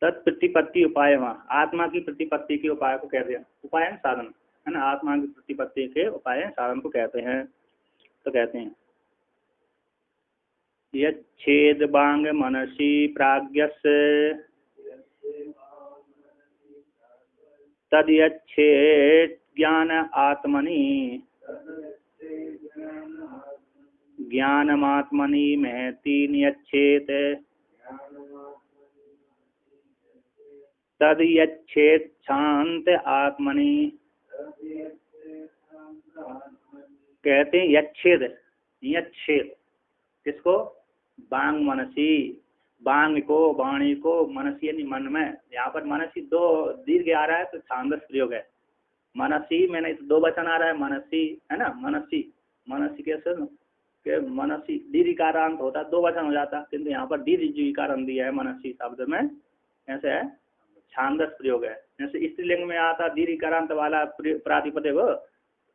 तत्प्रतिपत्ति उपाय, वहाँ आत्मा की प्रतिपत्ति के उपाय को कहते हैं। उपाय है साधन, है ना, आत्मा की प्रतिपत्ति के उपाय साधन को कहते हैं। तो कहते हैं यच्छेद बांग मनसी प्राज्ञस्य तद यच्छेद ज्ञान आत्मनि ज्ञानमात्मनि महति नियच्छेत तद यच्छेद शांत आत्मनि। कहते हैं यच्छेद, यच्छेद किसको? बांग मनसी, बांग को, वाणी को, मनसी यानी मन में। यहाँ पर मनसी दो दीर्घ आ रहा है तो छांदस प्रयोग है। मनसी मैंने दो वचन आ रहा है, मनसी है ना, मनसी, मनसी कैसे के मनसी दीर्घकारांत होता दो वचन हो जाता, किंतु यहाँ पर दीर्घकारांत दिया है मनसी शब्द में, ऐसे है छांदस प्रयोग है। जैसे स्त्रीलिंग में आता दीर्घकारांत वाला प्रातिपदिक हो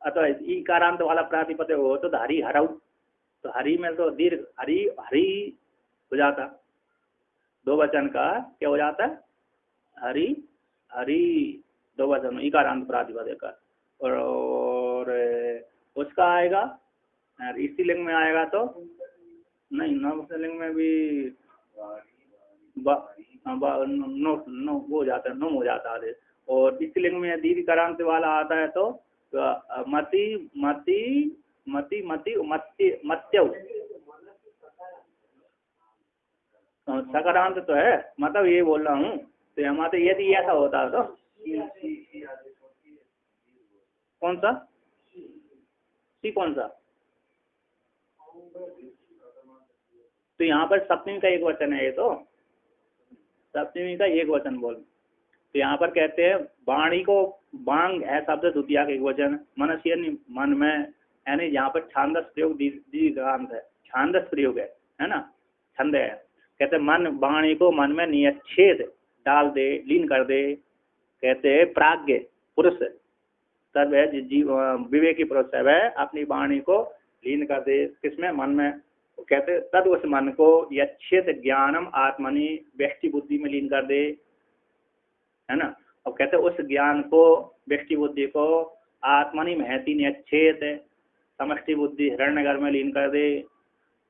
अथवा ईकारांत वाला प्रातिपदिक हो तो हरि हरऊ, तो हरि में तो दीर्घ हरि हरि हो जाता, दो वचन का क्या हो जाता है? हरि हरि, दो वचन ईकारांत प्रातिपदिक का। और उसका आएगा स्त्रीलिंग में आएगा तो नहीं, नपुंसकलिंग में भी नो नो हो जाता है, नुम हो जाता है। और स्त्रीलिंग में दीर्घकारांत वाला आता है तो मति मति मति मति मत्य मत्यौ, सकारांत तो है, मतलब ये बोल रहा हूँ। तो हमारे यदि ऐसा होता है तो कौन सा सी, कौन सा? तो यहाँ पर सप्तमी का एक वचन है, ये तो सप्तमी का एक वचन बोल। तो यहाँ पर कहते हैं वाणी को, बांग है शब्द द्वितीय का एक वचन, मनसी मन में, यानी यहाँ पर छांदस प्रयोग दीर्घांत है, छांदस प्रयोग है ना, छंद है। कहते मन वाणी को मन में नियच्छेद डाल दे, लीन कर दे। कहते हैं प्राज्ञ पुरुष तब है जीव विवेकी पुरुष है अपनी वाणी को लीन कर दे, किसमें? मन में। कहते तद उस मन को यच्छेद ज्ञानम आत्मनि व्यष्टि बुद्धि में लीन कर दे, है ना। और कहते उस ज्ञान को, व्यष्टि बुद्धि को आत्मनि महति नियच्छेद समष्टि बुद्धि हिरण्यगर में लीन कर दे।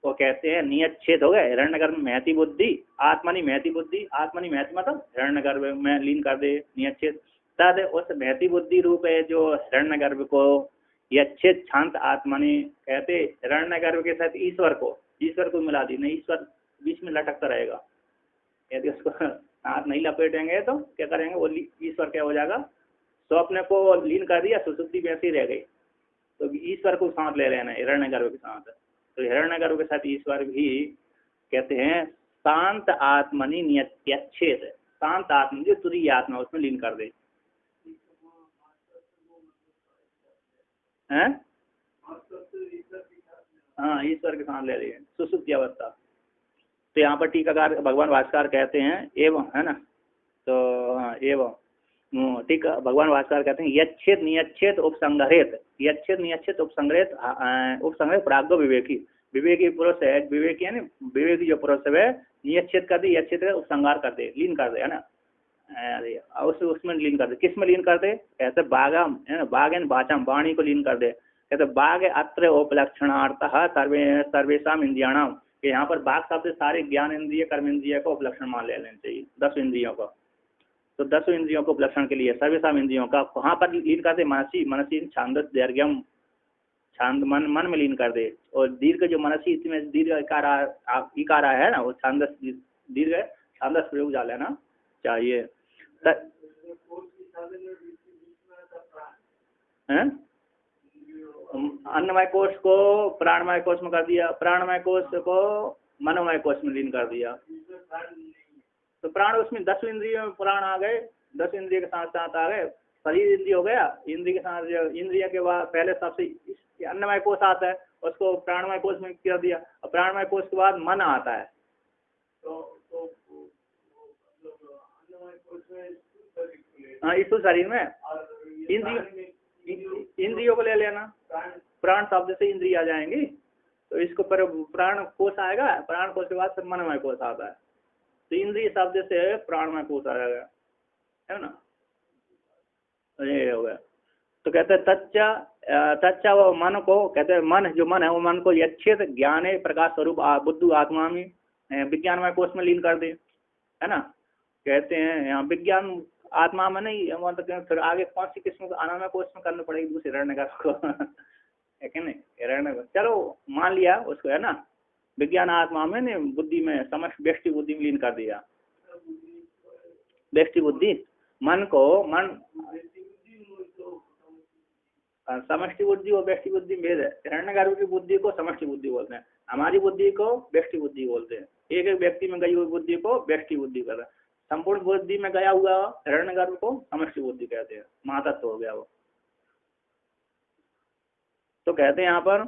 वो कहते हैं नियच्छेद हो गए हिरण्यगर में महति बुद्धि, आत्मनि महति बुद्धि, आत्मनि महति मतलब हिरण्यगर में लीन कर दे, नियच्छेद। तद उस महति बुद्धि रूप है जो हिरण्यगर्भ को यच्छेद शांत आत्मनि। कहते हिरण्यगर्भ के साथ ईश्वर को मिला दी, नहीं ईश्वर बीच में लटकता रहेगा, यदि उसको हाथ नहीं लपेटेंगे तो क्या करेंगे? वो ईश्वर क्या हो जाएगा? स्वप्न को लीन कर दिया, सुसुप्ति वैसी रह गई, तो ईश्वर को साथ ले लेना हिरण्यगर्भ के साथ। तो हिरण्यगर्भ के साथ ईश्वर भी कहते हैं शांत आत्मनि नियच्छेद, शांत आत्मा जो तुरीय आत्मा उसमें लीन कर दे। हैं? हाँ, ईश्वर के साथ ले लिए सुसुप्ति अवस्था। तो यहाँ पर टीकाकार भगवान भास्कर कहते हैं एवं, है ना, तो हाँ एवं ठीक, भगवान भास्कर कहते हैं यच्छेद नियच्छेद उपसंग्रहित, यच्छेद नियच्छेद उपसंग्रहित, उपसंग्रहित प्राज्ञ विवेकी, विवेकी पुरुष है, विवेकी है ना, विवेकी जो पुरुष है नियच्छेद कर दे, यच्छेद कर उपसंगार कर दे, लीन कर दे, है ना, उसमें लीन कर दे। किस में लीन कर दे? कहते बागम, है ना, बागन बाचम, वाणी को लीन कर दे। कहते बाघ अत्र उपलक्षणार्थ सर्वेशम इंद्रियाणाम, कि यहाँ पर बाघ शब्द सारे ज्ञान इंद्रिय कर्म इंद्रिय को उपलक्षण मान ले लेना चाहिए, 10 इंद्रियों को। तो 10 इंद्रियों को उपलक्षण के लिए सर्वेशम इंद्रियों का वहाँ पर लीन कर दे। मनसी, मनसी छांदस दीर्घम, छांद मन में लीन कर दे। और दीर्घ जो मनसी इसमें दीर्घ इकारा है ना, वो छांदस दीर्घ छांदस प्रयोग जा लेना चाहिए। अन्नमय कोश को प्राणमय कोश में कर दिया, प्राणमय कोश को मनोमय कोश में लीन कर दिया। तो प्राण उसमें 10 इंद्रियों में प्राण आ गए, 10 इंद्रिय के साथ साथ आ गए, शरीर इंद्रिय हो गया, इंद्रिय के साथ इंद्रिय के बाद पहले सबसे अन्नमय कोश आता है, उसको प्राणमय कोश में कर दिया, और प्राणमय कोश के बाद मन आता है। हाँ, इस शरीर में इंद्रियों को ले लेना, प्राण शब्द से इंद्रिय आ जाएंगी, तो इसको पर प्राण कोश आएगा, प्राण कोश के बाद फिर मनमय कोश आता है। तो इंद्रिय शब्द से प्राणमय कोश आ गया, है ना, ये हो गया। तो कहते हैं तच्चा वो मन को, कहते हैं मन, जो मन है वो मन को यच्छेद ज्ञान प्रकाश स्वरूप बुद्धू आत्मा में विज्ञानमय कोश में लीन कर दे, है ना। कहते हैं यहाँ विज्ञान आत्मा में नहीं, मतलब फिर आगे कौन सी किस्म को आनंदमय कोश में करना पड़ेगी दूसरे हिरण्यगर्भ को है कि नहीं, हिरण्यगर्भ चलो मान लिया उसको, है ना, विज्ञान आत्मा में ने बुद्धि में समस्त व्यष्टि बुद्धि में लीन कर दिया। व्यष्टि बुद्धि मन को, मन समष्टि बुद्धि और व्यष्टि बुद्धि भेद है। हिरण्यगर्भ की बुद्धि को समष्टि बुद्धि बोलते हैं, हमारी बुद्धि को व्यष्टि बुद्धि बोलते हैं। एक एक व्यक्ति में गई हुई बुद्धि को व्यष्टि बुद्धि कर रहा है, संपूर्ण बुद्धि में गया हुआ हिरण्यगर्भ को समष्टि बुद्धि कहते हैं, महातत्व हो गया वो। तो कहते हैं यहाँ पर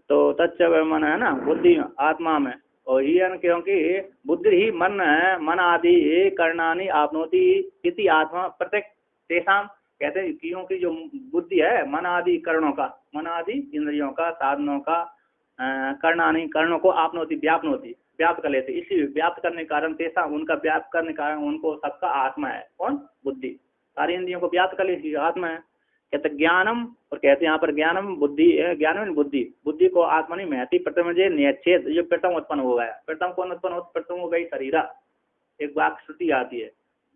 तो तच्च मन है ना बुद्धि आत्मा में, और ही क्योंकि बुद्धि ही मन है, मन आदि करणानि आपनोति इति आत्मा प्रत्येक तेसाम, कहते हैं क्योंकि जो बुद्धि है मन आदि करणों का, मन आदि इंद्रियों का, साधनों का, करणानि कर्णों को आपनोति व्यापनोति व्याप्त कर लेते, इसलिए व्याप्त करने के कारण तेसा उनका व्याप्त करने के कारण उनको सबका आत्मा है, कौन, बुद्धि, सारी इंद्रियों को व्याप्त कर लेती आत्मा है। कहते ज्ञानम, और कहते हैं यहाँ पर ज्ञानम बुद्धि, ज्ञानम बुद्धि, बुद्धि को आत्मा नहीं महती प्रथम जे नियच्छेद, जो प्रथम उत्पन्न हो गया, प्रथम कौन उत्पन्न हो, प्रथम हो गई शरीरा, एक वाक श्रुति आती है,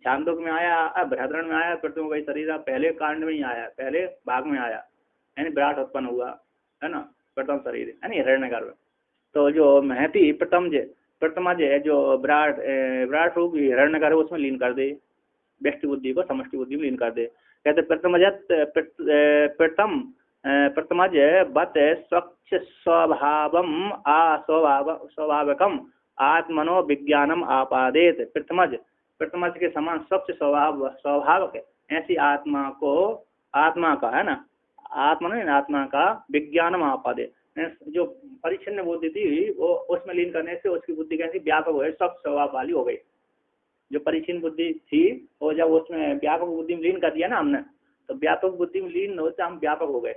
छांदोग में आया, बृहद्रन में आया, प्रथम हो गई शरीरा, पहले कांड में ही आया, पहले भाग में आया, यानी विराट उत्पन्न हुआ, है ना, प्रथम शरीर यानी हिरण्यगर्भ। तो जो महती प्रथमा जे जो विराट रूप हिरण्यगर्भ उसमें लीन कर दे, व्यष्टि बुद्धि को समष्टि बुद्धि में लीन कर दे। कहते प्रथमज बत स्वच्छ स्वभावम स्वाभाविकम आत्मनो विज्ञानम आपादेत, प्रथमज के समान स्वच्छ स्वाभाविक ऐसी आत्मा को, आत्मा का, है ना, आत्मा नहीं, आत्मा का विज्ञानम आपादे, जो परिच्छिन्न बुद्धि थी वो उसमें लीन करने से उसकी बुद्धि कैसी व्यापक हो गई, स्वच्छ स्वभाव वाली हो गई। जो परिच्छिन्न बुद्धि थी वो जब उसमें व्यापक बुद्धि में लीन कर दिया ना हमने, तो व्यापक बुद्धि में लीन होते हम व्यापक हो गए,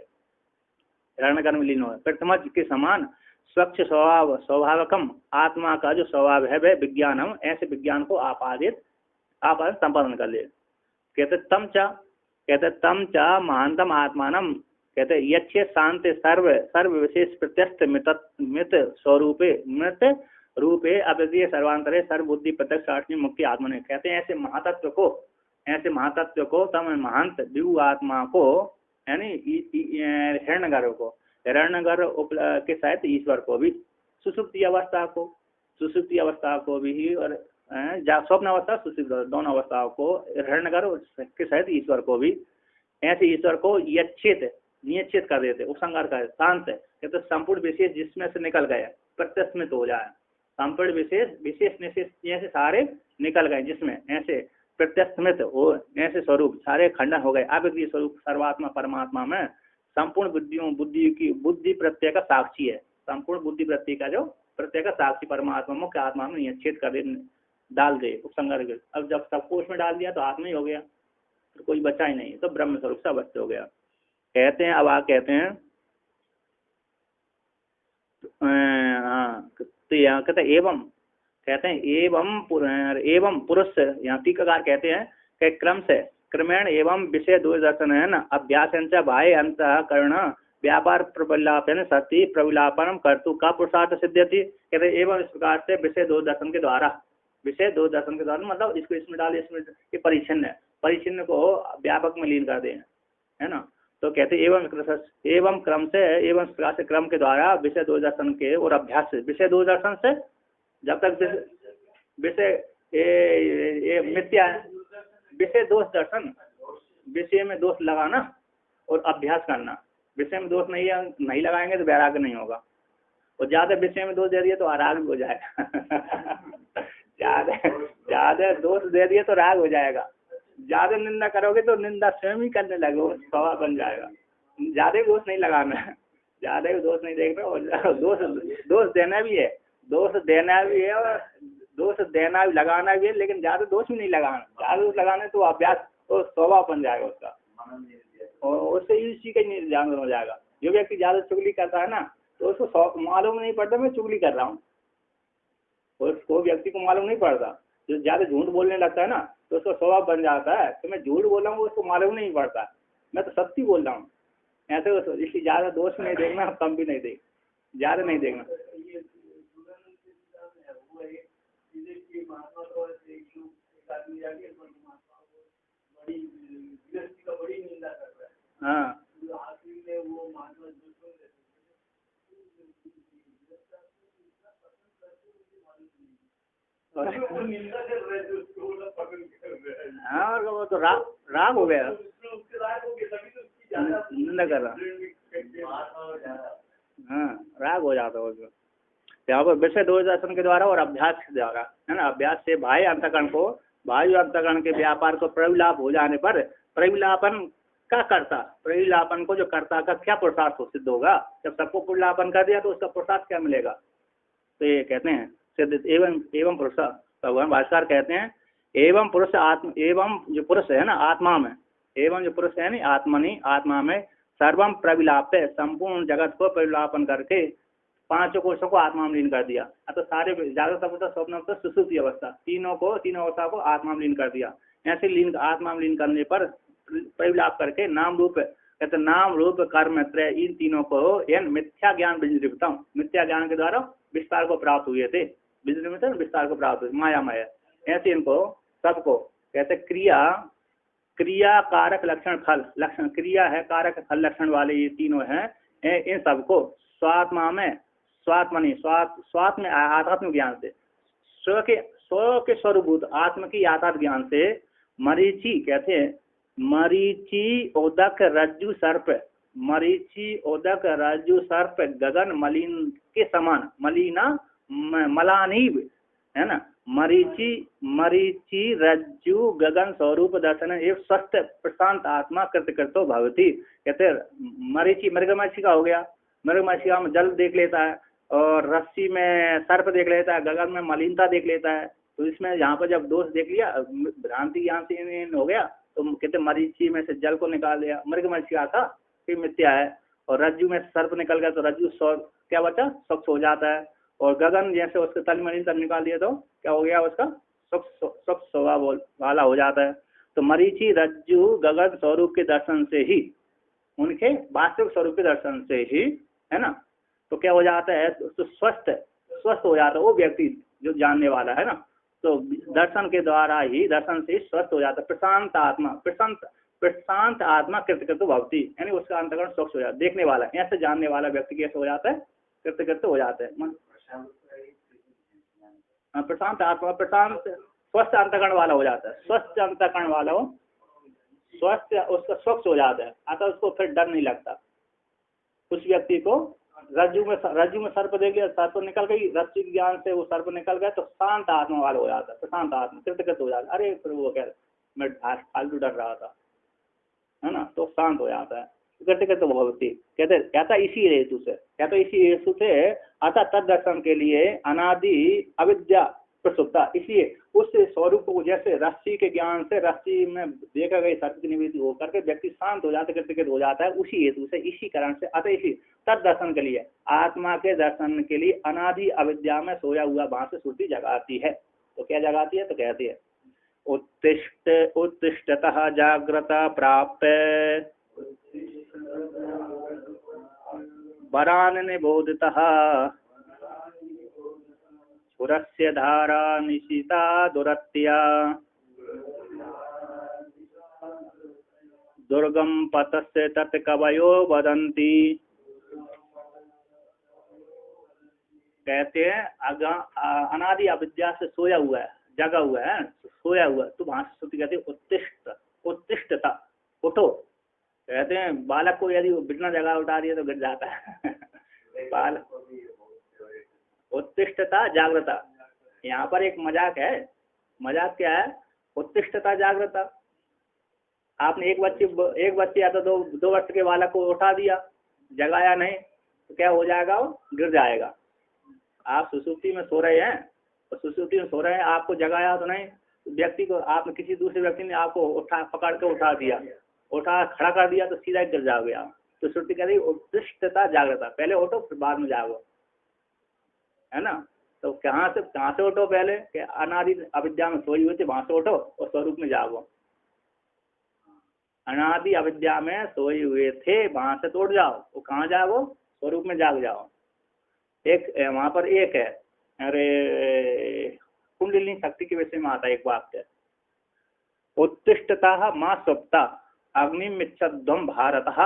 हिरण्यगर्भ में लीन हो गए। प्रथमज के समान स्वच्छ स्वाभाविकम आत्मा का जो स्वभाव है वह विज्ञानम, ऐसे विज्ञान को आपादित संपादन कर ले। कहते तम च महानतम आत्मानम, कहते यच्छ शांति सर्व विशेष प्रत्यस्त मित स्वरूपे मृत रूपे अद्वितीय सर्वांतरे सर्वबुद्धि प्रत्यक्ष साक्षी मुक्ति आत्मा ने, कहते हैं ऐसे महातत्व को तम महांत दिव्य आत्मा को, यानी हिरण्यगर्भ को, हिरण्यगर्भ के साथ ईश्वर को भी, सुसुप्ति अवस्था को भी, और स्वप्न अवस्था सुसुप्ति दोनों अवस्थाओं को, हिरण्यगर्भ के साथ ईश्वर को भी, ऐसे ईश्वर को नियच्छेद कर देते, उपसंहार कर, शांत है, कहते संपूर्ण विशेष जिसमें से निकल गए प्रत्यस्मित हो जाए, संपूर्ण विशेष निशेष ऐसे सारे निकल गए जिसमें, ऐसे प्रत्यस्मित हो, ऐसे स्वरूप सारे खंडन हो गए, अद्वितीय स्वरूप सर्वात्मा परमात्मा में संपूर्ण बुद्धि प्रत्यय का साक्षी है, संपूर्ण बुद्धि प्रत्यय का जो प्रत्यय का साक्षी परमात्मा मुख्य आत्मा में नियच्छेद कर डाल दे, उपसंहार। अब जब सबको उसमें डाल दिया तो आत्मा ही हो गया, तो कोई बचा ही नहीं, तो ब्रह्म स्वरूप सब बच्चे हो गया। कहते हैं अब आगे कहते हैं कहते एवं पुरुष, यहाँ टीकाकार कहते हैं कि क्रमेण एवं विषय दूरदर्शन है ना अभ्यास बाह्य अंतःकरण व्यापार प्रविलापन सती प्रविलापन कर्तु का पुरुषार्थ सिद्ध्यति। कहते एवं इस प्रकार से विषय दूरदर्शन के द्वारा मतलब इसको इसमें डाले, इसमें ये परिच्छिन्न को व्यापक में लीन कर दे, है ना। तो कहते एवं क्रम से क्रम के द्वारा विषय दूरदर्शन के और अभ्यास से, विषय दूरदर्शन से जब तक विषय मिथ्या है, विषय दोष दर्शन, विषय में दोष लगाना और अभ्यास करना, विषय में दोष नहीं लगाएंगे तो वैराग्य नहीं होगा, और ज्यादा विषय में दोष दे दिए तो अराग हो जाएगा ज्यादा दोष दे दिए तो राग हो जाएगा, ज्यादा निंदा करोगे तो निंदा स्वयं ही करने लगोगे, स्वभाव बन जाएगा। ज्यादा दोष नहीं लगाना है, ज्यादा दोष नहीं देखना, और दोष देना भी है, दोष देना भी लगाना भी है, लेकिन ज्यादा दोष भी नहीं लगाना, ज्यादा दोष लगाना तो अभ्यास तो स्वभाव बन जाएगा उसका, और उससे इसी का निर्धारण हो जाएगा। जो व्यक्ति ज्यादा चुगली करता है ना, तो उसको मालूम नहीं पड़ता मैं चुगली कर रहा हूँ, उसको व्यक्ति को मालूम नहीं पड़ता। जो ज्यादा झूठ बोलने लगता है ना तो उसका स्वभाव बन जाता है कि मैं झूठ बोल रहा हूँ, उसको मालूम नहीं पड़ता, मैं तो सत्य बोल रहा हूँ। ऐसे इसलिए ज्यादा दोष नहीं देखना, कम भी नहीं देख, ज्यादा नहीं देखना। हाँ हाँ, और वो तो राग हो गया, निंदा कर रहा। हाँ, राग हो जाता है। यहाँ पर विषय दो दर्शन के द्वारा और अभ्यास के द्वारा, है ना, अभ्यास से बाह्य अंतःकरण को, वायु अंतःकरण के व्यापार को प्रविलाप हो जाने पर, प्रविलापन का कर्ता, प्रविलापन को जो कर्ता का क्या पुरुषार्थ सिद्ध होगा। जब सबको प्रविलापन कर दिया तो उसका पुरुषार्थ क्या मिलेगा। तो ये कहते हैं सिद्ध एवं पुरुष, भगवान भास्कर कहते हैं एवं पुरुष आत्म, एवं जो पुरुष है ना आत्मा में, एवं जो पुरुष है ना आत्मनि, आत्मा में सर्वम प्रविलाप, संपूर्ण जगत को प्रविलापन करके पांचों कोशों को आत्मा में लीन कर दिया। तो सारे जागृत अवस्था, स्वप्न अवस्था, सुषुप्ति अवस्था, तीनों अवस्था को आत्मा में लीन कर दिया। ऐसे लीन, आत्मा में लीन करने पर प्रविलाप करके नाम रूप, कहते नाम रूप कर्म त्रय, इन तीनों को यह मिथ्या ज्ञान विजृंभितम, मिथ्या ज्ञान के द्वारा विस्तार को प्राप्त हुए थे, विजृंभित विस्तार को प्राप्त हुए, मायामय। ऐसे इनको सबको कहते क्रिया कारक लक्षण फल, लक्षण क्रिया है, कारक फल लक्षण वाले ये तीनों हैं। इन सबको स्वात्मा में, स्वात्मनि, स्वात्म में आध्यात्मिक ज्ञान से, स्व के स्वरूभूत आत्म की याथार्थ ज्ञान से, मरीचि कहते हैं, मरीचि उदक रज्जु सर्प, मरीचि उदक रज्जु सर्प गगन मलिन के समान, मलिना मलानीव, है ना, मरीचि रज्जु गगन स्वरूप दर्शन एवं स्वस्थ प्रशांत आत्मा कृतकृतो भवती। कहते मरीचि, मृगमच्छी का हो गया, मृगमच्छी में जल देख लेता है, और रस्सी में सर्प देख लेता है, गगन में मलिनता देख लेता है। तो इसमें यहाँ पर जब दोष देख लिया, भ्रांति ज्ञान से हो गया, तो कहते मरीचि में से जल को निकाल दिया, मृगमच्छी का फिर मिथ्या है, और रज्जु में सर्प निकल गया तो रज्जु क्या बचा, स्वच्छ हो जाता है, और गगन जैसे उसके तल मलिन तब निकाल दिया तो क्या हो गया, उसका स्वच्छ स्वभाव वाला हो जाता है। तो मरीचि रज्जु गगन स्वरूप के दर्शन से ही, उनके वास्तविक स्वरूप के दर्शन से ही, है ना, तो क्या हो जाता है, तो स्वस्थ हो जाता है वो व्यक्ति जो जानने वाला है ना। तो दर्शन के द्वारा ही, दर्शन से ही स्वस्थ हो जाता है, प्रशांत आत्मा, प्रशांत आत्मा कृतकृत भवती, यानी उसका अंतःकरण स्वच्छ हो जाता है। देखने वाला, ऐसे जानने वाला व्यक्ति कैसे हो जाता है, कृतकृत हो जाता है। प्रशांत आत्मा, प्रशांत स्वस्थ अंतःकरण वाला हो जाता है, स्वस्थ अंतःकरण वाला हो, स्वस्थ उसका स्वच्छ हो जाता है, अतः उसको फिर डर नहीं लगता। उस व्यक्ति को रज्जु में सर्प देख लिया, सर्प निकल गई, रज्जु ज्ञान से वो सर्प निकल गया, तो शांत आत्मा वाला हो जाता है, प्रशांत आत्मा कृतकृत हो जाता है। अरे फिर वो कह मैं फालतू डर रहा था, है ना, तो शांत हो जाता है, कृतकृत भवती। कहता इसी हेतु से, कहता इसी हेतु से अतः तद दर्शन के लिए अनादि अविद्या प्रसुप्ता, इसलिए उस स्वरूप को जैसे रस्सी के ज्ञान से, रस्सी में देखा गई सर्प की निवृत्ति होकर के व्यक्ति शांत हो जाता है, कृतकृत हो जाता है, उसी हेतु से, इसी कारण से, अतः इसी तद दर्शन के लिए, आत्मा के दर्शन के लिए अनादि अविद्या में सोया हुआ भाव से श्रुति जगाती है। तो क्या जगाती है, तो कहती है उत्तिष्ठतः जाग्रता प्राप्त वरान निबोधतः पुरस्य धारा निशिता दुरत्या दुर्गम पतस्य तत्कवयो वदन्ति। कहते हैं अनादि अविद्या से सोया हुआ है, जगा हुआ है, सोया हुआ, तो वहां से श्रुति कहते हैं उत्तिष्ठता, उठो। कहते हैं बालक को यदि बिना जगह उठा दिया तो गिर जाता है बालक। उत्तिष्ठता जागृता, यहाँ पर एक मजाक है। मजाक क्या है, उत्तिष्ठता जागृता। आपने एक बच्चे या तो दो वर्ष के बालक को उठा दिया, जगाया नहीं, तो क्या हो जाएगा, वो गिर जाएगा। आप सुसुप्ति में सो रहे हैं, तो सुसुप्ति में सो रहे हैं, आपको जगाया तो नहीं, व्यक्ति को, आपने किसी दूसरे व्यक्ति ने आपको पकड़ के उठा दिया, खड़ा कर दिया, तो सीधा गिर जाओगे आप। तो श्रुति कह रही उत्तिष्ठता जागृता, पहले उठो फिर बाद में जागो, है ना। तो कहाँ से उठो पहले कि अनादि अविद्या में सोई हुए थे, वहां से उठो और स्वरूप में जागो। अनादि अविद्या में सोए हुए थे, वहां से तो उठ जाओ, वो कहाँ जागो, स्वरूप में जाग जाओ। एक वहां पर एक है, अरे कुंडलिनी शक्ति के विषय में आता है एक वाक्य, उत्तिष्ठता मां स्वप्ता अग्निमिच्छध्वम भारतः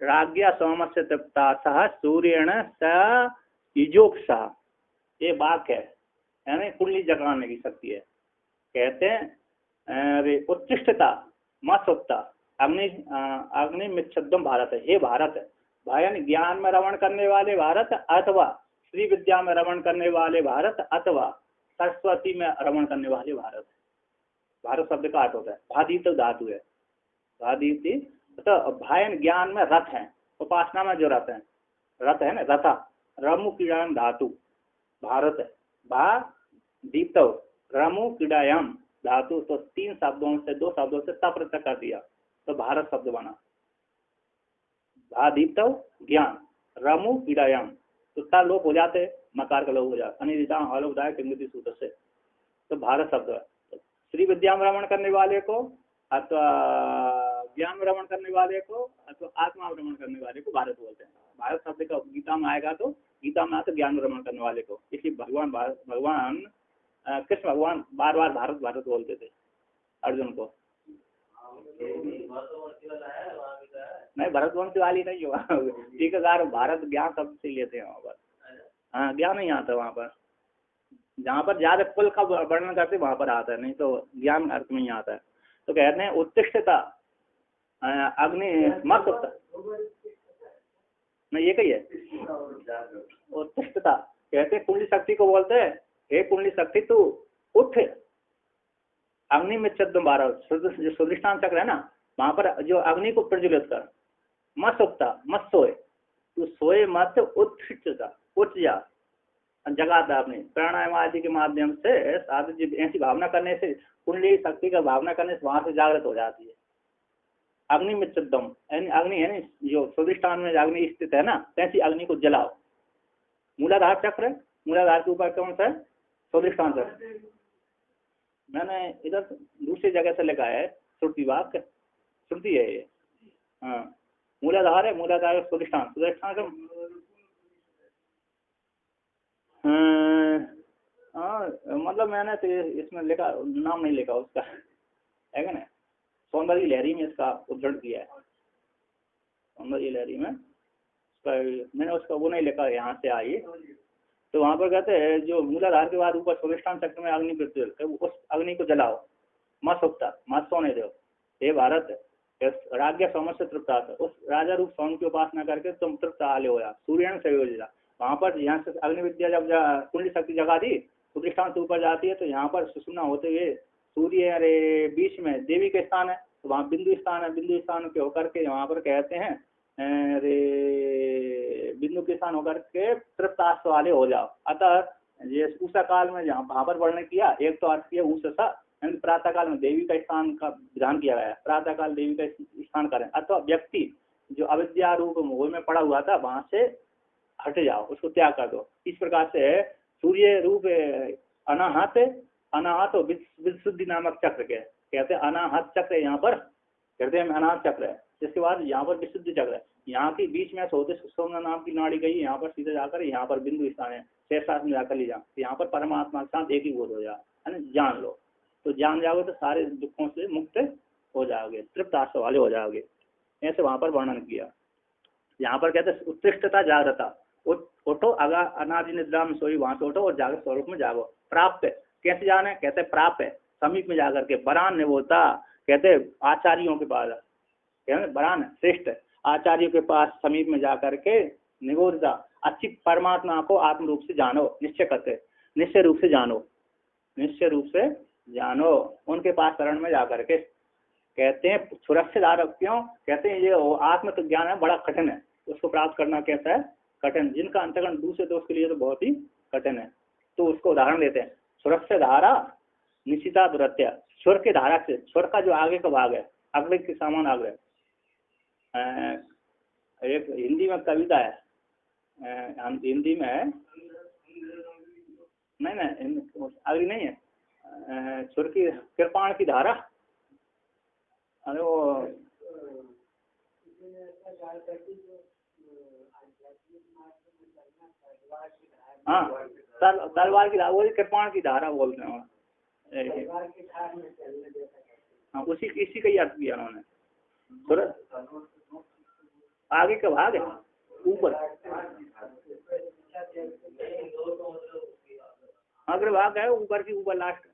राज्ञा सोमस्य तृप्ता सह सूर्येण स युजोक्सा। ये वाक्य है, यानी कुंडली जगाने की शक्ति है। कहते हैं उत्तिष्ठता मां स्वप्ता अग्निमिच्छध्वम भारत, हे भारत, भायन ज्ञान में रमण करने वाले भारत, अथवा श्री विद्या में रमण करने वाले भारत, अथवा सरस्वती में रमण करने वाले भारत। भारत शब्द का अर्थ होता है भादी, तो धातु है भादीति। तो भायन ज्ञान में रथ है, उपासना में जो रथ है, रथ है ना, रथा रमु क्रीड़ायाम धातु भारत है। भा दीप्त रमु क्रीड़ायाम धातु, तो तीन शब्दों से, दो शब्दों से तप्रत्यय कर दिया तो भारत शब्द बना। भा दीप्त ज्ञान रमु क्रीड़ायाम, तो ता लोप हो जाते, मकार का लोप हो जाता, अनिदिता हलोदाय किंगति सूत्र से, तो भारत शब्द है। श्री विद्या में रमण करने वाले को, अथवा ज्ञान में रमण करने वाले को, अथवा आत्मा में रमण करने वाले को भारत बोलते हैं। भारत शब्द का गीता में आएगा तो गीता में आता ज्ञान में रमण करने वाले को, इसलिए भगवान कृष्ण भगवान बार बार भारत भारत बोलते थे अर्जुन को। नहीं, भरतवंश वाली नहीं हुआ, ठीक है, भारत ज्ञान शब्द से लेते हैं वहाँ पर। हाँ, ज्ञान नहीं आता वहाँ पर, जहाँ पर ज्यादा कुल का वर्णन करते वहां पर आता है, नहीं तो ज्ञान अर्थ में ही आता है। तो कहते हैं उत्तिष्ठता अग्नि मत नहीं, ये कही है उत्तिष्ठता। कहते हैं कुंडली शक्ति को बोलते हैं, हे कुंडली शक्ति तू उठ, अग्नि में चद्दम बारह जो सुधिष्ठान चक्र है ना, वहां पर जो अग्नि को प्रज्वलित कर, मत उठता मत सोए, तू सोए मत, उत्तिष्ठता उठ जा, जगाता अपने प्राणायाम आदि के माध्यम से साधु ऐसी भावना करने से, कुंडली शक्ति का भावना करने से वहां से जागृत हो जाती है। अग्नि में चिद्दम, अग्नि है ना जो स्वादिष्ठान में अग्नि स्थित है ना, तैसी अग्नि को जलाओ। मूलाधार चक्र, मूलाधार के ऊपर कौन सा है, स्वादिष्ठान चक्र। मैंने इधर दूसरी जगह से लिखा है, श्रुति वाक्य श्रुति है ये। हाँ, मूलाधार है, मूलाधार स्वादिष्ठान, स्वादिष्ठान का मतलब मैंने तो इसमें लिखा, नाम नहीं लिखा उसका, है ना। सौंदर्य लहरी में इसका उद्धरण किया है, सौंदर्य लहरी में मैंने उसका वो नहीं लिखा, यहाँ से आई तो वहाँ पर कहते हैं जो मूलाधार के बाद ऊपर स्वादिष्ठान चक्र में अग्नि प्रज्वलित, उस अग्नि को जलाओ, मत सोता मत सोने दो। हे भारत, राज्ञा सोम से तृप्ता, उस राजा रूप सोम की उपासना करके तुम तृप्त आले हो। सूर्य संयोजिता, वहाँ पर यहाँ से अग्नि विद्या जब कुंडली शक्ति जगा दी, प्रतिष्ठान से ऊपर जाती है तो यहाँ पर सुषुम्ना होते हुए सूर्य अरे बीच में देवी के स्थान है, तो वहाँ बिंदु स्थान है, बिंदु स्थान के होकर के वहाँ पर कहते हैं अरे बिंदु के स्थान होकर के तृप्तास्थ वाले हो जाओ। अतः ये उषा काल में जहाँ वहाँ पर वर्णन किया, एक तो अर्थ किया उषा, प्रातः काल में देवी का स्थान का विधान किया गया है, प्रातः काल देवी का स्थान करें, अथवा व्यक्ति जो अविद्या रूप मोह में पड़ा हुआ था वहां से हट जाओ, उसको त्याग कर दो। इस प्रकार से सूर्य रूप अनाहत, अनाहत और विशुद्धि नामक चक्र के कहते हैं, अनाहत चक्र यहाँ पर कहते हैं, अनाहत चक्र है। जिसके बाद यहाँ पर विशुद्धि चक्र है, यहाँ के बीच में होते सुषुम्ना नाम की नाड़ी गई, यहाँ पर सीधे जाकर यहाँ पर बिंदु स्थान है, शेषासन में जाकर ले जाओ, यहाँ पर परमात्मा के साथ एक ही बोध हो जाए, है ना, जान लो। तो जान जाओगे तो सारे दुखों से मुक्त हो जाओगे, तृप्त आत्मा वाले हो जाओगे। ऐसे वहां पर वर्णन किया। यहाँ पर कहते हैं उत्कृष्टता जागृता, उठो अगा अनादि निद्रा में सोई, वहां से उठो और जागृत स्वरूप में जागो। प्राप्त कैसे जाने, कहते प्राप्त है समीप में जाकर के, बरान निबोधता, कहते आचार्यों के पास, कहते बरान श्रेष्ठ आचार्यों के पास समीप में जाकर के निबोधता, अच्छी परमात्मा को आत्म रूप से जानो, निश्चय करते निश्चय रूप से जानो, निश्चय रूप से जानो, उनके पास शरण में जाकर के। कहते हैं सुरक्षित आरोप क्यों, कहते हैं ये आत्म तो ज्ञान है बड़ा कठिन है, उसको प्राप्त करना कैसा है, कठिन, जिनका अंतकरण दूसरे दोष के लिए तो बहुत ही कठिन है। तो उसको उदाहरण देते हैं, सुरक्षित धारा निश्चिता दुरत्या, स्वर के धारा से, स्वर का जो आगे का भाग है, अगले के समान आगे। एक हिंदी में कविता है, हिंदी में नहीं नहीं, अगली नहीं है, छुर की कृपाण की धारा। अरे वो हाँ, तलवार की धारा, वो कृपाण की धारा बोलते हैं। हाँ, उसी इसी का ही अर्थ किया उन्होंने। आगे का भाग है ऊपर, अग्रभाग है ऊपर की, ऊपर लास्ट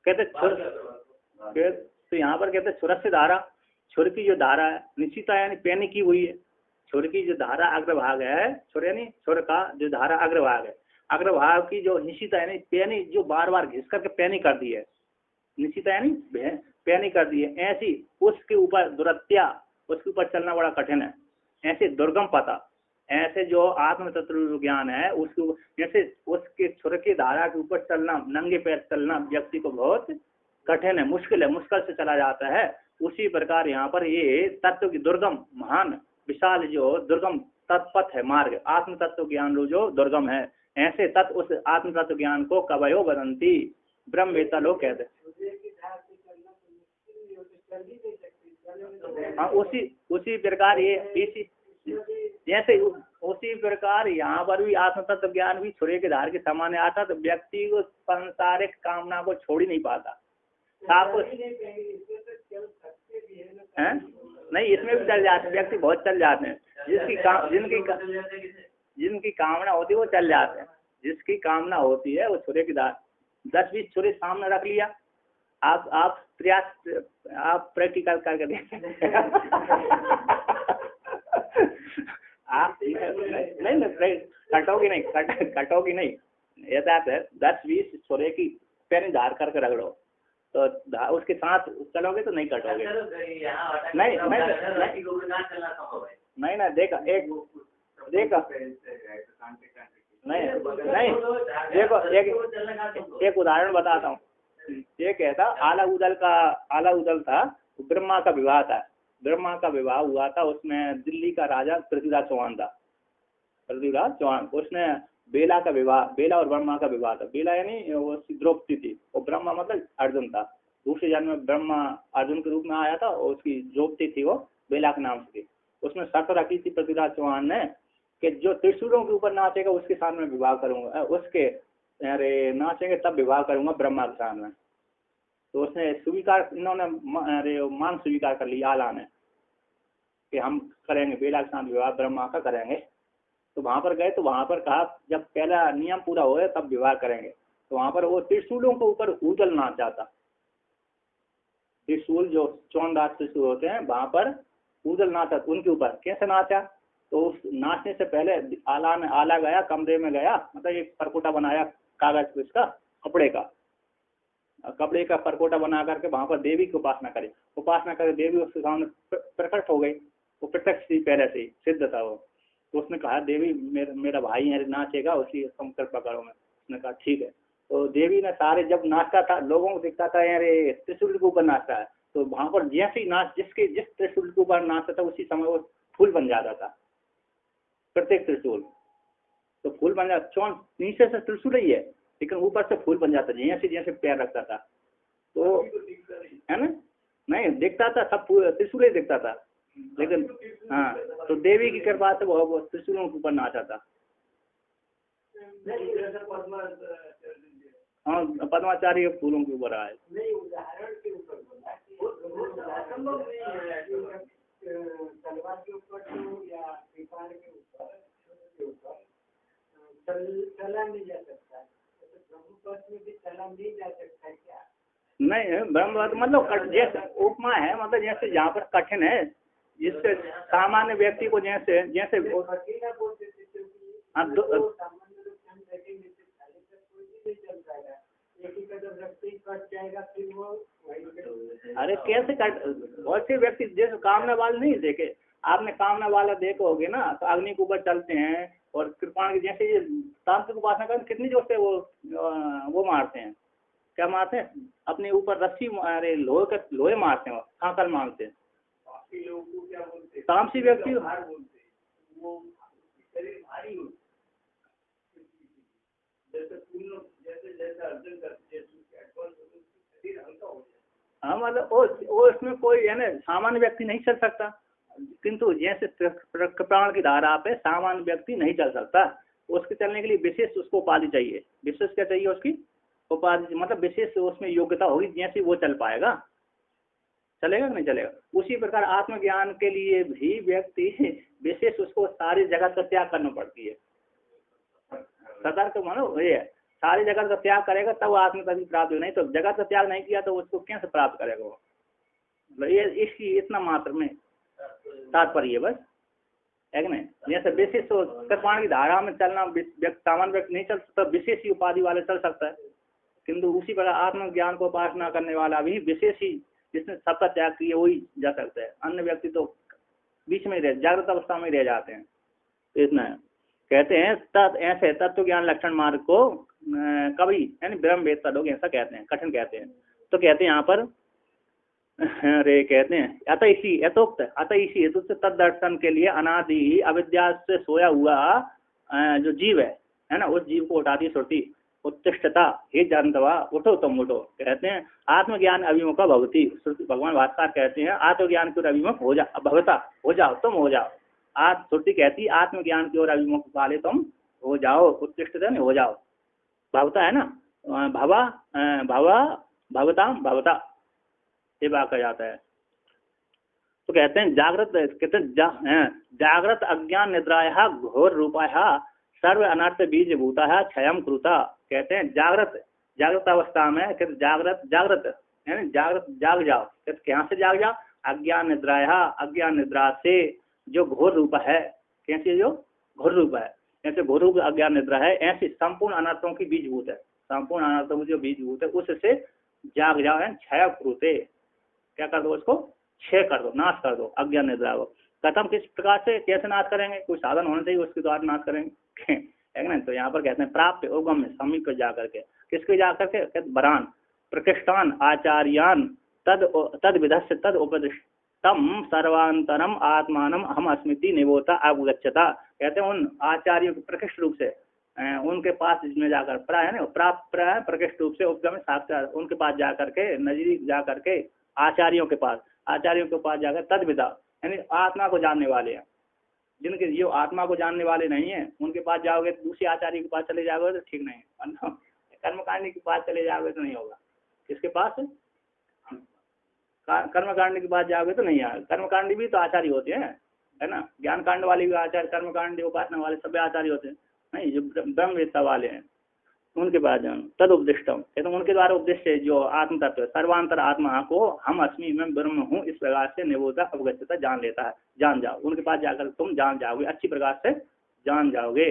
कहते तो यहाँ पर कहते छुर से धारा, छुर की जो धारा है निश्चिता यानी पैनी की हुई है। छुर की जो धारा अग्रभाग है, छुर यानी छुर का जो धारा अग्रभाग है, अग्रभाग की जो निश्चिता यानी पैनी जो बार बार घिस करके पैनी कर दी है, निश्चिता यानी पैनी कर दी है, ऐसी उसके ऊपर दुरत्या, उसके ऊपर चलना बड़ा कठिन है। ऐसे दुर्गम पता, ऐसे जो आत्म तत्व ज्ञान है उसको, जैसे उसके छुर की धारा के ऊपर चलना, नंगे पैर चलना व्यक्ति को बहुत कठिन है, मुश्किल है, मुश्किल से चला जाता है। उसी प्रकार यहाँ पर ये तत्व की दुर्गम महान विशाल जो दुर्गम तत्पथ है, मार्ग आत्म तत्व ज्ञान जो दुर्गम है, ऐसे तत्व उस आत्म तत्व ज्ञान को कवयो वदंती ब्रह्मवेत्ता लोग कहते हैं। हाँ, उसी प्रकार ये इसी जैसे उसी प्रकार यहाँ पर भी आत्म तत्व ज्ञान भी छुरे के धार के सामान्य आता, तो व्यक्ति को सांसारिक कामना को छोड़ ही नहीं पाता। साफ है नहीं, इसमें भी चल जाते व्यक्ति, बहुत चल जाते हैं। जिनकी कामना होती है वो चल जाते हैं, जिसकी कामना होती है वो छुरे की धार 10-20 छुरे सामने रख लिया, आप प्रयास, आप प्रैक्टिकल करके देख आप नहीं कटोगी नहीं, ऐसा है 10-20 छोरे की पैन धार करके रख लो, तो उसके साथ चलोगे तो नहीं कटोगे। नहीं ना, देखा नहीं देखो, एक उदाहरण बताता हूँ। ये कहता आला उदल था, ब्रह्मा का विवाह था, ब्रह्मा का विवाह हुआ था, उसमें दिल्ली का राजा पृथ्वीराज चौहान था, पृथ्वीराज चौहान, उसने बेला का विवाह, बेला और ब्रह्मा का विवाह था। बेला यानी वो द्रौपदी थी, और ब्रह्मा मतलब अर्जुन था, दूसरे जन्म में ब्रह्मा अर्जुन के रूप में आया था, और उसकी द्रौपदी थी वो बेला के नाम से थी। उसमें शर्त रखी थी पृथ्वीराज चौहान ने कि जो त्रिशूलों के ऊपर नाचेगा उसके साथ में विवाह करूंगा, उसके अरे नाचेंगे तब विवाह करूंगा ब्रह्मा के साथ में। तो उसने स्वीकार, इन्होंने मान स्वीकार कर लिया आला ने कि हम करेंगे बेला के साथ विवाह, ब्रह्मा का करेंगे। तो वहां पर गए, तो वहां पर कहा जब पहला नियम पूरा हो तब विवाह करेंगे। तो वहां पर वो त्रिशूलों के ऊपर उदल नाचा था, त्रिशूल जो 54 त्रिशूल होते हैं वहां पर उदल नाचा, उनके ऊपर कैसे नाचा, तो उस नाचने से पहले आला गया, कमरे में गया, मतलब एक परकोटा बनाया कागज इसका, कपड़े का परकोटा बना करके वहां पर देवी की उपासना करे, देवी उसके सामने प्रकट हो गई, वो प्रत्यक्ष थी, पहले से सिद्ध था वो। तो उसने कहा देवी मेरा भाई है नाचेगा, उसकी तुम कृपा करो। मैं उसने कहा ठीक है। तो देवी ने सारे जब नाचता था लोगों को दिखता था अरे त्रिशूल के ऊपर नाचता है, तो वहां पर जैसे ही नाच जिस त्रिशूल के ऊपर नाचता था उसी समय वो फूल बन जाता था, प्रत्येक त्रिशूल तो फूल बन जाता। नीचे से त्रिशूल ही है लेकिन ऊपर से फूल बन जाता, जैसे पैर रखता था, तो है ना, नहीं दिखता था सब त्रिशूल ही दिखता था, लेकिन हाँ, तो देवी की कृपा से वो त्रिशूलों के ऊपर नाचा था। हाँ, पद्माचार्य फूलों के ऊपर आए। तलवार के ऊपर या कृपाण के ऊपर चला नहीं जा सकता, ब्रह्मपद में भी चला नहीं जा सकता क्या? नहीं, ब्रह्मपद मतलब जैसे उपमा है, मतलब जैसे जहाँ पर कठिन है, जिससे सामान्य व्यक्ति को जैसे अरे कैसे कट, बहुत से व्यक्ति जैसे कामना वाले नहीं देखे, आपने कामना वाला देखो होगे ना, तो अग्नि के ऊपर चलते हैं और कृपाण जैसे ये तांत्रिक उपासना करते कितनी जोर से वो मारते हैं, क्या मारते हैं, अपने ऊपर रस्सी, अरे लोहे मारते हैं, कांकल मारते हैं। तामसी व्यक्ति हाँ मतलब वो इसमें कोई है ना सामान्य व्यक्ति नहीं चल सकता, किंतु जैसे प्राण की धारा पे सामान्य व्यक्ति नहीं चल सकता, उसके चलने के लिए विशेष उसको उपाधि चाहिए। विशेष क्या चाहिए उसकी उपाधि, मतलब विशेष उसमें योग्यता होगी, जैसे वो चल पाएगा, चलेगा कि नहीं चलेगा। उसी प्रकार आत्मज्ञान के लिए भी व्यक्ति विशेष उसको सारी जगत का त्याग करना पड़ती है। सतर्क मानो ये सारी जगत का त्याग करेगा तब आत्मज्ञान प्राप्त हो, नहीं तो जगत का त्याग नहीं किया तो उसको कैसे प्राप्त करेगा वो। मतलब ये इसकी इतना मात्र में तात्पर्य है बस, है कि नहीं। जैसे विशेष कृपाण की धारा में चलना सामान्य व्यक्ति नहीं चल सकता, विशेष ही उपाधि वाले चल सकता है, किंतु उसी प्रकार आत्मज्ञान को उपासना करने वाला भी विशेष ही जिसने सबका त्याग किया वही जा सकता है, अन्य व्यक्ति तो बीच में रह जागृत अवस्था में रह जाते हैं। तो इतना है। कहते हैं तत् ऐसे तत्व ज्ञान लक्षण मार्ग को कभी यानी ब्रह्म वेद लोग ऐसा कहते हैं, कठिन कहते हैं। तो कहते हैं यहाँ पर अरे कहते हैं अतः इसी यथोक्त अतः इसी हेतु से तद दर्शन के लिए अनादि अविद्या से सोया हुआ जो जीव है ना, उस जीव को उठाती श्रुति उत्तिष्ठता हे जानतवा उठो तुम उठो। कहते हैं आत्मज्ञान अभिमुख भवती, भगवान भास्कर कहते हैं आत्मज्ञान की ओर अभिमुख हो जा भवता हो जाओ तुम हो जाओ। श्रुति कहती आत्मज्ञान की ओर अभिमुख वाले तुम हो जाओ, उत्तिष्ठता नहीं हो जाओ, भवता है ना, भवा भवा भवताम भवता ये बात कहा जाता है। तो कहते हैं जागृत कहते हैं जागृत अज्ञान निद्राया घोर रूपाया सर्व अनर्थ बीज भूता क्षयम कृता। कहते हैं जागृत अवस्था में कहते जागृत है ना, जागृत जाग जाओ, कहते कहाँ से जाग जाओ, अज्ञान निद्राया अज्ञान निद्रा से जो घोर रूप है, कैसे जो घोर रूप है, ऐसे घोर रूप अज्ञान निद्रा है, ऐसे संपूर्ण अनर्थों की बीजभूत है, संपूर्ण अनर्थों की जो बीजभूत है उससे जाग जाओ है क्षय कृते, क्या कर दो उसको क्षय कर दो, नाश कर दो अज्ञान निद्रा को। कथम किस प्रकार से कैसे नाश करेंगे, कोई साधन होना चाहिए उसके द्वारा नाश करेंगे है ना। तो यहाँ पर कहते हैं प्राप्त उगम में समीप पर जाकर के, किसके जाकर के बरान प्रकृष्टान आचार्यान तद विधस्य तद उपदिष्टम सर्वांतरम आत्मानम हम अस्मृति निवोता अवगच्छता। कहते हैं उन आचार्यों को प्रकृष्ट रूप से उनके पास जिसमें जाकर प्रा है ना, प्राप्त प्रकृष्ट रूप से उपगम साक्षात उनके पास जाकर के नजदीक जाकर के आचार्यों के पास जाकर तद विदा यानी आत्मा को जानने वाले हैं, जिनके जो आत्मा को जानने वाले नहीं है उनके पास जाओगे तो दूसरे आचार्य के पास चले जाओगे तो ठीक नहीं है, कर्मकांडी के पास चले जाओगे तो नहीं होगा, किसके पास कर्मकांड के पास जाओगे तो नहीं आएगा। कर्मकांडी भी तो आचार्य होते हैं है ना, ज्ञान कांड वाले भी आचार्य, कर्मकांड उपासना वाले सभी आचार्य होते हैं, नहीं जो ब्रह्मवेत्ता वाले हैं उनके पास जाओ। तद उपदिष्टम कहते हैं उनके द्वारा उपदिष्ट है जो आत्म तत्व सर्वांतर आत्मा को हम अस्मि मैं ब्रह्म हूँ इस प्रकार से निबोधता अवगच्छता जान लेता है, जान जाओ, उनके पास जाकर तुम जान जाओगे, अच्छी प्रकार से जान जाओगे।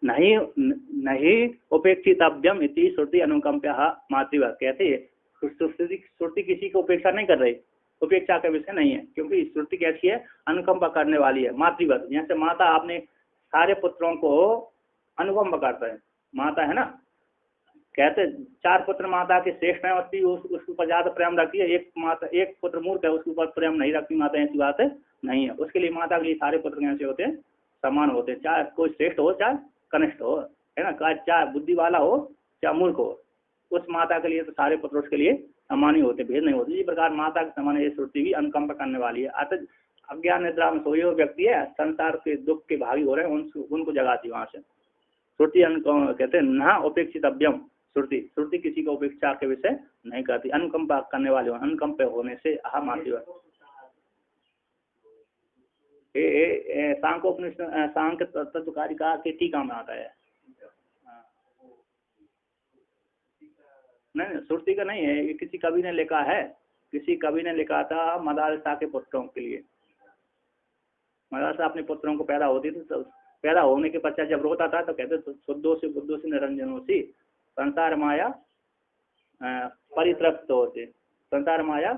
नहीं उपेक्षितव्यम इति श्रुति अनुकंप्या मातृव। कहते श्रुति किसी को उपेक्षा नहीं कर रही, उपेक्षा का विषय नहीं है, क्योंकि श्रुति कैसी है अनुकंपा करने वाली है, मातृवत। जैसे माता अपने सारे पुत्रों को अनुकंपा करता है, माता है ना, कहते 4 पुत्र माता के श्रेष्ठ हैं, उसके ऊपर ज्यादा प्रेम रखती है, एक पुत्र मूर्ख है उसके ऊपर प्रेम नहीं रखती माता, ऐसी बात नहीं है। उसके लिए माता के लिए सारे पुत्र कैसे होते हैं, समान होते हैं, चाहे कोई श्रेष्ठ हो चाहे कनिष्ठ हो, है ना, चाहे बुद्धि वाला हो चाहे मूर्ख हो, उस माता के लिए तो सारे पुत्र उसके लिए समान ही होते, भेद नहीं होते। इसी प्रकार माता के समान ये श्रुति भी अनुकंपा करने वाली है। अतः अज्ञान निद्रा में सोए हुए व्यक्ति है, संसार के दुख के भागी हो रहे हैं, उनको जगाती वहां से श्रुति। कहते हैं न उपेक्षितव्यम, श्रुति किसी को उपेक्षा के विषय नहीं करती, अनुकंपा करने वाले अनुकंप होने से अहम आती है। सांख्य तत्वकारिका के टीका में आता है, नहीं श्रुति का नहीं है, ये किसी कवि ने लिखा है, किसी कवि ने लिखा था मदालसा के पुत्रों के लिए। मदालसा अपने पुत्रों को पैदा होती थी, तो पैदा होने के पश्चात जब रोता था तो कहते शुद्धो से बुद्धो से निरंजनो से संसार माया परितृप्त होते, संसार माया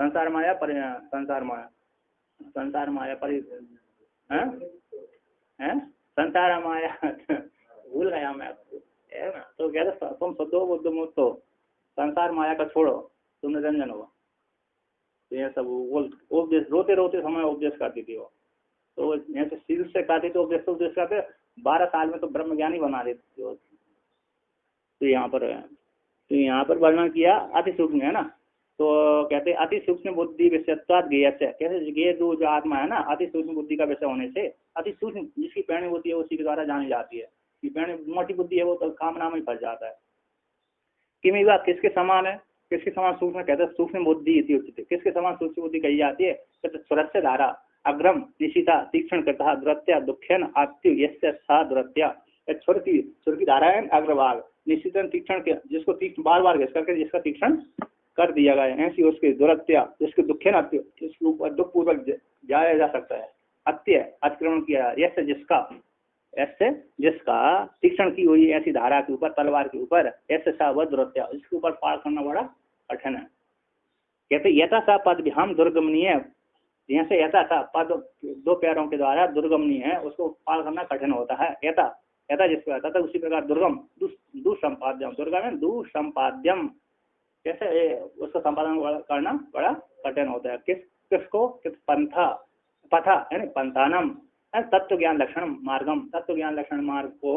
संसार माया भूल गया मैं आपको, है ना। तो कहते तुम शुद्धो बुद्ध मुक्त हो, संसार माया का छोड़ो, तुम निरंजन हो। तो ये सब उपदेश रोते रोते समय उपदेश करती थी वो, तो जैसे शीर्ष से कहते तो उपदेश उपदेश कहते 12 साल में तो ब्रह्म ज्ञानी बना देते हो। तो यहाँ पर है, तो यहाँ पर वर्णन किया अति सूक्ष्म है ना, तो कहते हैं अति सूक्ष्म बुद्धि विषयत्वाद ज्ञेय से, कैसे ये जो आत्मा है ना अति सूक्ष्म बुद्धि का विषय होने से, अति सूक्ष्म जिसकी पैणी होती है उसी के द्वारा जानी जाती है। कि पैणी मोटी बुद्धि है वो तो कामना में फंस जाता है। किमी बात किसके समान है, किसके समान सूक्ष्म, कहते हैं सूक्ष्म बुद्धि इति उच्यते, किसके समान सूक्ष्म बुद्धि कही जाती है, कहते स्वरस्य धारा अग्रम निशिता तीक्ष्ण कृतः दुरत्या दुखेन आत्यु यस्य सा दुरत्या, छोर की धारा है अग्रभाग, निश्चितन तीक्ष्ण के जिसको तीक्ष्ण बार बार घिस करके जिसका तीक्ष्ण कर दिया गया, ऐसी उसकी दुरत्या जिसके दुखे न अत्य, जिसके ऊपर दुख पूर्वक जाया जा सकता है, अत्य अतिक्रमण किया, यस्य जिसका, ऐसे जिसका तीक्ष्ण की हुई ऐसी धारा के ऊपर तलवार के ऊपर, ऐसे सा वह दुरत्या इसके ऊपर पार करना बड़ा कठिन है। कहते यथा सा पद भी हम दुर्गमनीय, जैसे यथा सा पद दो पैरों के द्वारा दुर्गमनीय है उसको पार करना कठिन होता है। यथा यथा जिसको तथा उसी प्रकार दुर्गम दुसंपाद्यम, दुर्गम है दुसंपाद्यम, कैसे उसका संपादन करना बड़ा कठिन होता है। किसको पंथा पथा यानी पंथानम तत्व ज्ञान लक्षण मार्गम, तत्व ज्ञान लक्षण मार्ग को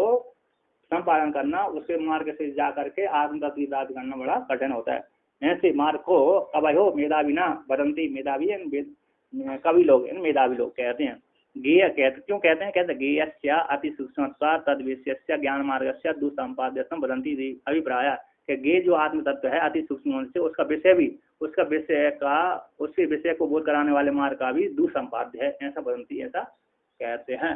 संपादन करना, उसके मार्ग से जा करके आत्म तत्व प्राप्त करना बड़ा कठिन होता है। ऐसे मार्ग को अवयो मेधावी ना बदंती, मेधावी कवि लोग मेधावी लोग कहते हैं। गेय कहते क्यों कहते हैं, कहते गेयस्या अति सूक्ष्म तद विषय ज्ञान मार्ग से दुसंपाद्यम बदंती अभिप्राय, गे जो आत्म तत्व है अति सूक्ष्म से उसका विषय भी, उसका विषय का उसके विषय को बोध कराने वाले मार्ग का भी दुसंपाद्य है, ऐसा बदंती ऐसा कहते हैं।